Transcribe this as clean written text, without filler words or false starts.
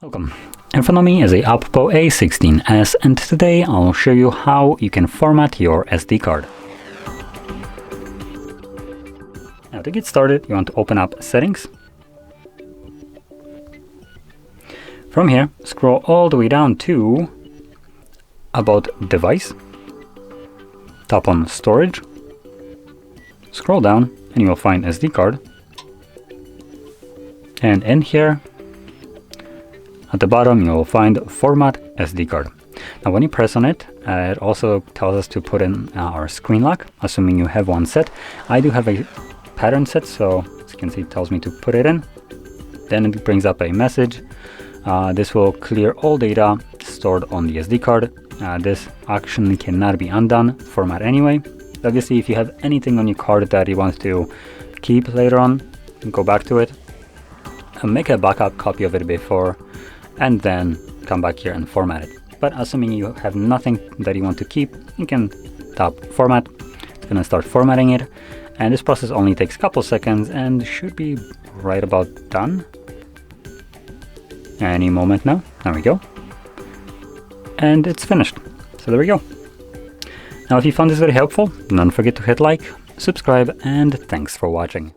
Welcome. In front of me is a OPPO A16s, and today I'll show you how you can format your SD card. Now to get started, you want to open up Settings. From here, scroll all the way down to About Device. Tap on Storage. Scroll down and you will find SD card. And in here, at the bottom, you will find Format SD card. Now, when you press on it, it also tells us to put in our screen lock, assuming you have one set. I do have a pattern set, so as you can see, it tells me to put it in. Then it brings up a message. This will clear all data stored on the SD card. This action cannot be undone, format anyway. Obviously, if you have anything on your card that you want to keep later on, go back to it, make a backup copy of it before, and then come back here and format it. But assuming you have nothing that you want to keep, you can tap Format. It's going to start formatting it, and this process only takes a couple seconds and should be right about done any moment now. There we go, and it's finished. So there we go. Now if you found this very helpful, don't forget to hit like, subscribe, and thanks for watching.